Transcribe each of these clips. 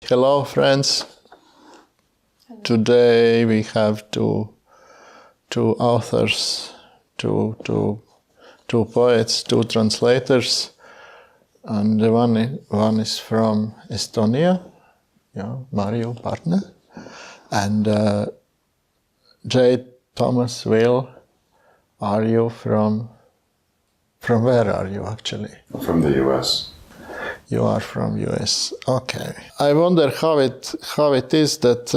Hello, friends. Hello. Today we have two authors, two poets, two translators, and the one is from Estonia, Marju Partnu, and Jayde Vilu. Are you from where are you actually? From the U.S. You are from US. Okay. I wonder how it is that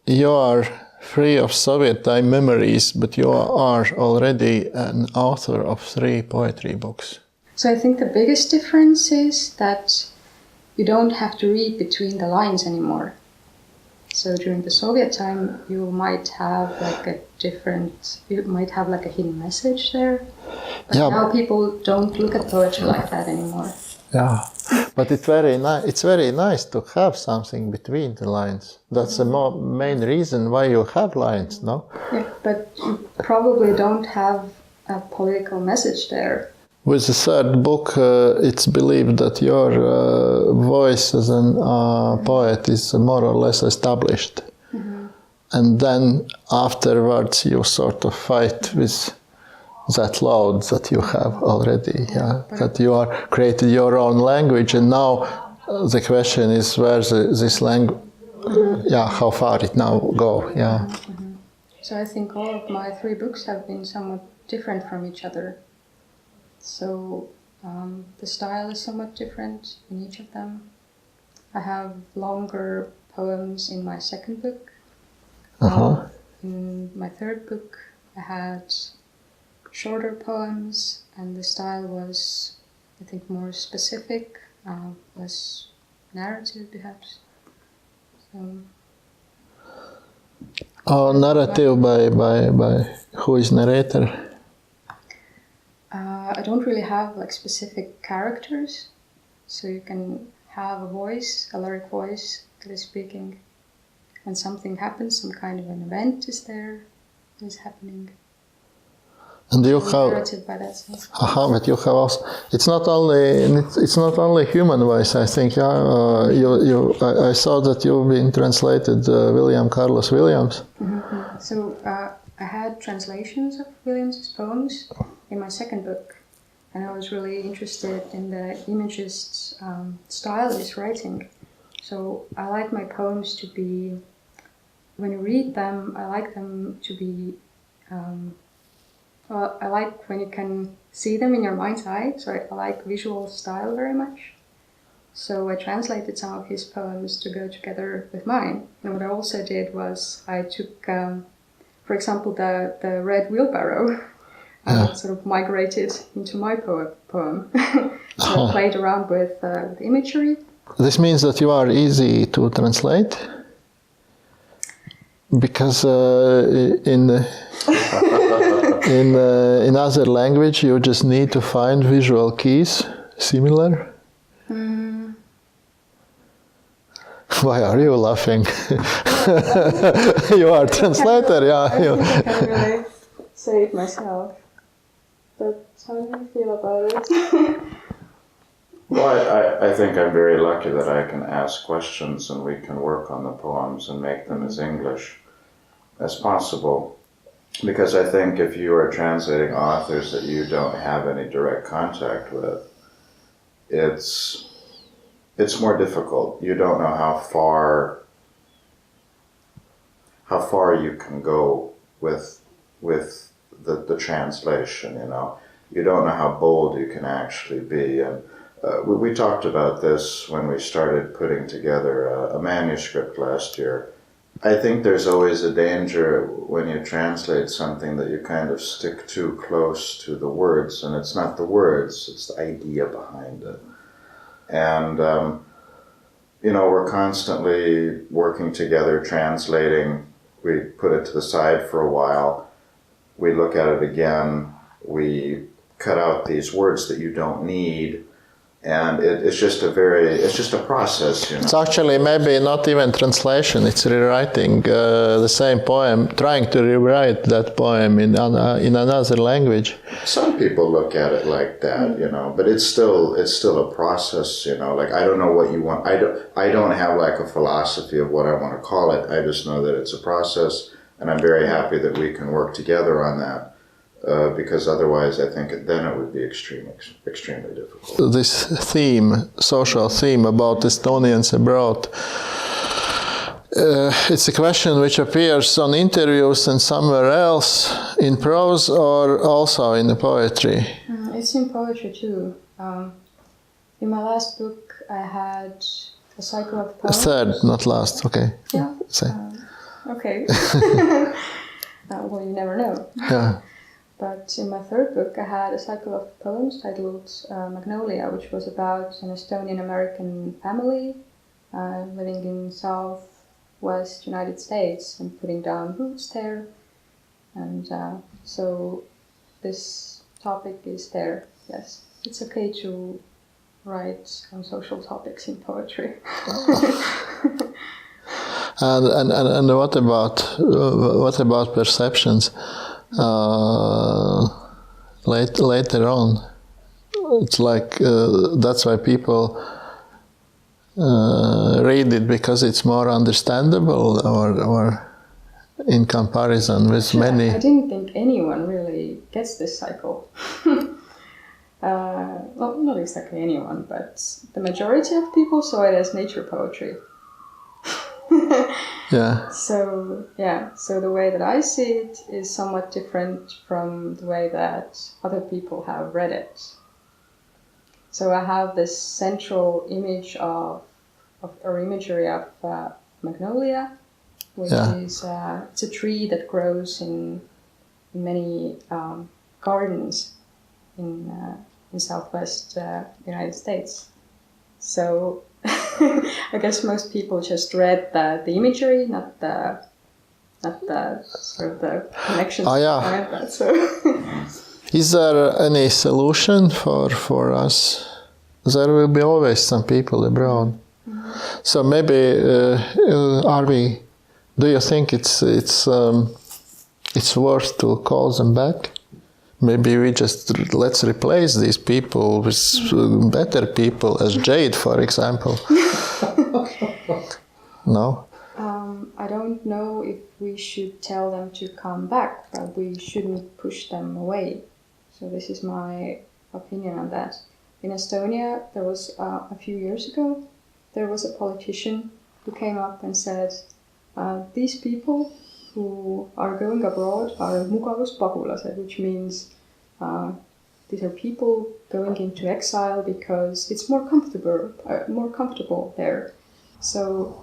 you are free of Soviet time memories, but you are already an author of 3 poetry books. So I think the biggest difference is that you don't have to read between the lines anymore. So during the Soviet time, you might have like a hidden message there. But now people don't look at poetry like that anymore. Yeah, but it's very nice to have something between the lines. That's the main reason why you have lines, no? Yeah, but you probably don't have a political message there. With the 3rd book, it's believed that your voice as a poet is more or less established. Mm-hmm. And then afterwards you sort of fight with that load that you have already, that you are created your own language, and now the question is where this language, how far it now go, Mm-hmm. So I think all of my 3 books have been somewhat different from each other. So the style is somewhat different in each of them. I have longer poems in my 2nd book. In my 3rd book, I had shorter poems, and the style was, I think, more specific, less narrative, perhaps. So, narrative by who is narrator? I don't really have like specific characters, so you can have a voice, a lyric voice that is speaking, and something happens, some kind of an event is there that is happening. And you have narrative by that sense. But you have also. It's not only human voice. I think. I saw that you've been translated William Carlos Williams. Mm-hmm. So I had translations of Williams's poems in my 2nd book, and I was really interested in the imagist style of his writing. So I like my poems to be, when you read them, I like them to be. I like when you can see them in your mind's eye, so I like visual style very much. So I translated some of his poems to go together with mine. And what I also did was I took, for example, the red wheelbarrow, sort of migrated into my poem. So I played around with the imagery. This means that you are easy to translate? Because in other language you just need to find visual keys similar. Why are you laughing? You are a translator, I think I can really say it myself. But how do you feel about it? Well, I think I'm very lucky that I can ask questions and we can work on the poems and make them as English as possible. Because I think if you are translating authors that you don't have any direct contact with, it's more difficult. You don't know how far you can go with the translation, you know. You don't know how bold you can actually be. And we talked about this when we started putting together a manuscript last year. I think there's always a danger when you translate something that you kind of stick too close to the words, and it's not the words, it's the idea behind it. And, we're constantly working together, translating. We put it to the side for a while. We look at it again. We cut out these words that you don't need. And it's just a process, It's actually maybe not even translation, it's rewriting the same poem, trying to rewrite that poem in another language. Some people look at it like that, but it's still a process, like I don't know what you want. I don't have like a philosophy of what I want to call it. I just know that it's a process, and I'm very happy that we can work together on that. Because otherwise I think then it would be extremely difficult. This theme, social theme about Estonians abroad, it's a question which appears on interviews and somewhere else in prose or also in the poetry. It's in poetry too. In my last book I had a cycle of poems. Third, not last, okay. Yeah. Okay. Well, you never know. Yeah. But in my third book, I had a cycle of poems titled Magnolia, which was about an Estonian-American family living in southwest United States and putting down roots there. And so this topic is there, yes. It's okay to write on social topics in poetry. And what about perceptions? Later on, it's like that's why people read it because it's more understandable, or in comparison with many. I didn't think anyone really gets this cycle. Well, not exactly anyone, but the majority of people saw it as nature poetry. Yeah. So the way that I see it is somewhat different from the way that other people have read it. So I have this central image or imagery of magnolia, which is it's a tree that grows in many gardens in southwest United States. So I guess most people just read the imagery, not the sort of the connections behind that. So, is there any solution for us? There will be always some people abroad. Mm-hmm. So maybe do you think it's worth to call them back? Maybe we let's replace these people with better people, as Jayde, for example. No? I don't know if we should tell them to come back, but we shouldn't push them away. So this is my opinion on that. In Estonia, there was a few years ago, there was a politician who came up and said, these people who are going abroad are mugavuspagulased, which means these are people going into exile because it's more comfortable there. So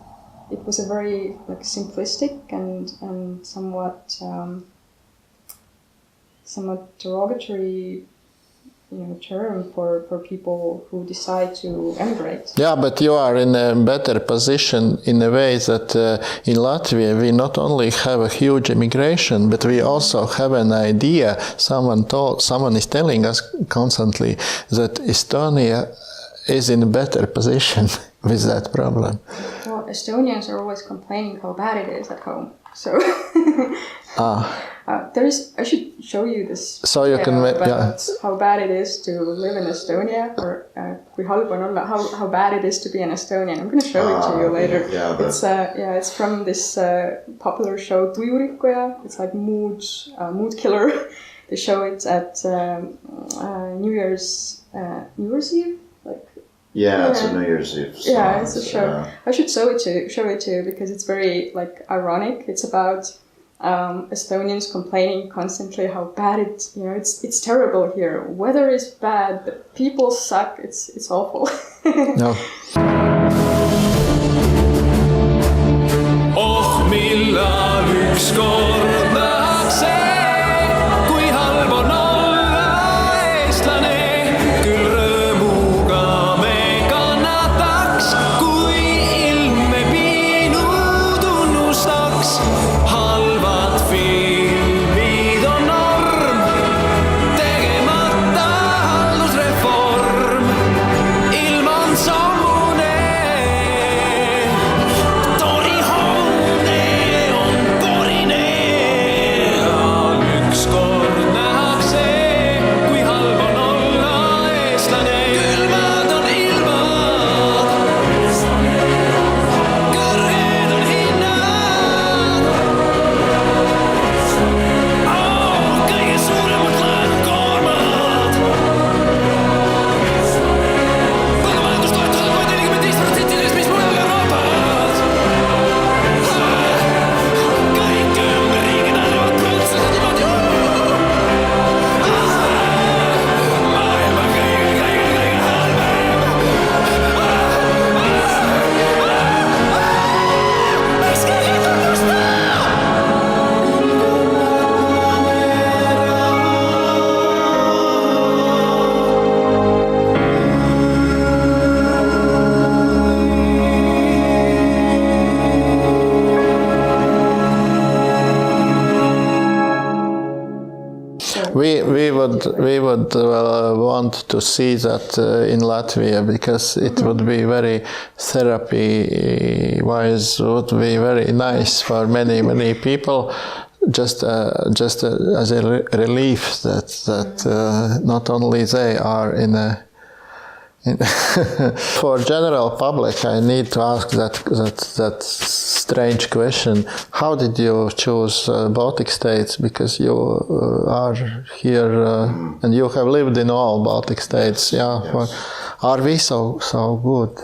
it was a very simplistic and somewhat derogatory term for people who decide to emigrate. Yeah, but you are in a better position in a way that in Latvia we not only have a huge immigration, but we also have an idea. Someone is telling us constantly that Estonia is in a better position with that problem. Well, Estonians are always complaining how bad it is at home. So I should show you this. So you can how bad it is to live in Estonia, or how bad it is to be an Estonian. I'm going to show it to you later. Yeah, it's from this popular show Tujurikkoja. It's like mood killer. They show it at New Year's Eve. It's a New Year's Eve song. Yeah, it's a show. I should show it to you because it's very ironic. It's about Estonians complaining constantly how bad it's terrible here. Weather is bad, but people suck. It's awful. No. Oh, millal ükskord nähakse, kui halb on olla eestlane, küll rõõmuga me kanname. want to see that in Latvia, because it would be very therapy-wise, would be very nice for many people. Just as a relief that not only they are in a. For general public, I need to ask that strange question: how did you choose Baltic states? Because you are here and you have lived in all Baltic states. Yeah, yes. Are we so good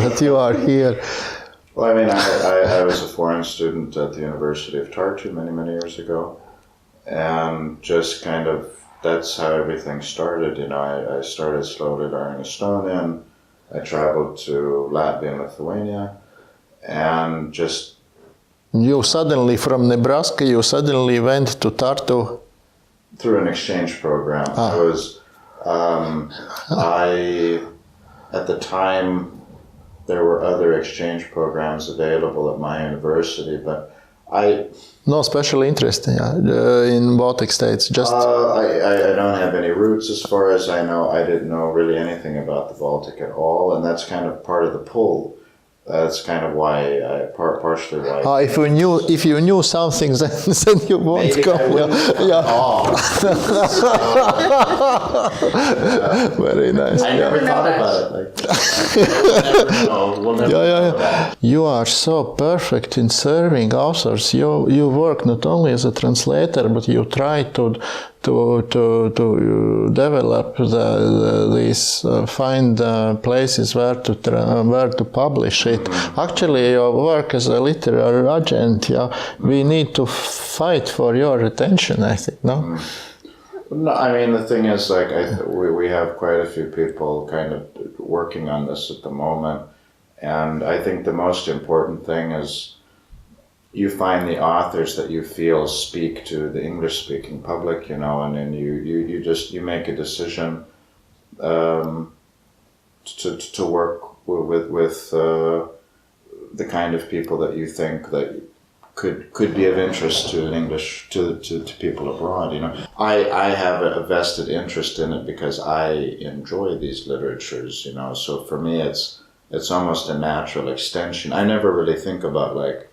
that you are here? Well, I mean, I was a foreign student at the University of Tartu many years ago, and just kind of. That's how everything started. You know, I started slowly learning Estonian. I traveled to Latvia and Lithuania, and just... You suddenly, from Nebraska, you suddenly went to Tartu? Through an exchange program. Ah. I was, at the time, there were other exchange programs available at my university, but no special interest in Baltic states, just... I don't have any roots as far as I know. I didn't know really anything about the Baltic at all, and that's kind of part of the pull. That's kind of why, partially why... If you knew something, then you won't maybe come. Very nice. I never thought about it. We'll never know that. You are so perfect in serving authors. You work not only as a translator, but you try to develop these find places where to publish it. Actually, your work as a literary agent, we need to fight for your attention, I think, no? No, I mean, the thing is, like, we have quite a few people kind of working on this at the moment, and I think the most important thing is you find the authors that you feel speak to the English-speaking public, you know, and then you make a decision to work with the kind of people that you think that could be of interest to people abroad. You know, I have a vested interest in it because I enjoy these literatures. You know, so for me it's almost a natural extension. I never really think about like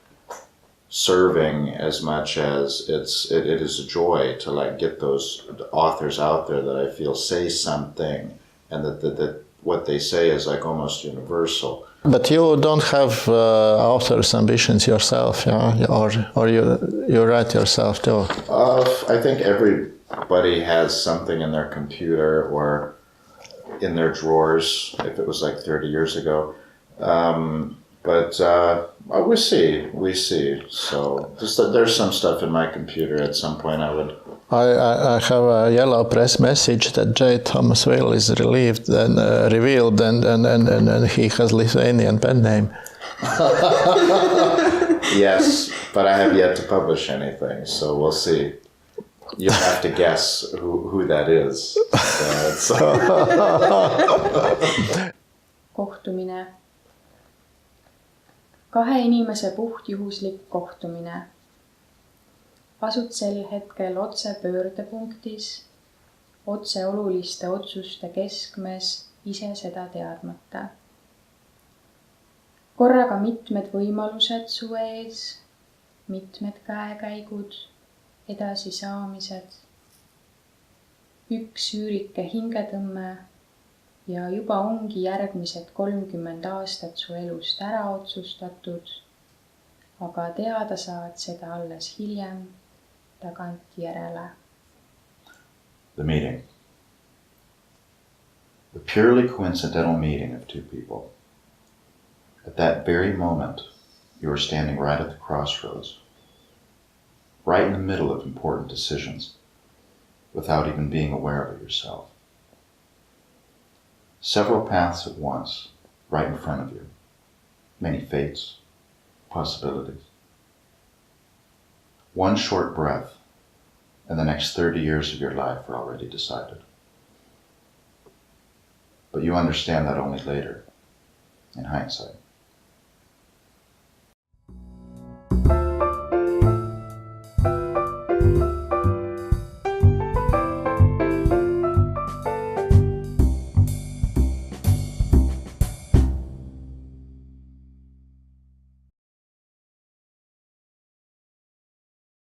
serving as much as it is a joy to like get those authors out there that I feel say something, and that what they say is like almost universal. But you don't have author's ambitions yourself, or you write yourself too? I think everybody has something in their computer or in their drawers, if it was like 30 years ago. But we see. So there's some stuff in my computer. At some point, I have a yellow press message that Jayde Vilu is revealed, and he has Lithuanian pen name. Yes, but I have yet to publish anything, so we'll see. You'll have to guess who that is. Kohtumine. Kahe inimese puhtjuhuslik kohtumine. Asud sel hetkel otse pöördepunktis, otse oluliste otsuste keskmes, ise seda teadmata. Korraga mitmed võimalused su ees, mitmed käekäigud, edasisaamised. Üks üürike hingetõmme ja juba ongi järgmised 30 aastat su elust ära otsustatud, aga teada saad seda alles hiljem, tagantjärele. The meeting. The purely coincidental meeting of two people. At that very moment, you are standing right at the crossroads, right in the middle of important decisions, without even being aware of it yourself. Several paths at once, right in front of you. Many fates, possibilities. One short breath, and the next 30 years of your life are already decided. But you understand that only later, in hindsight.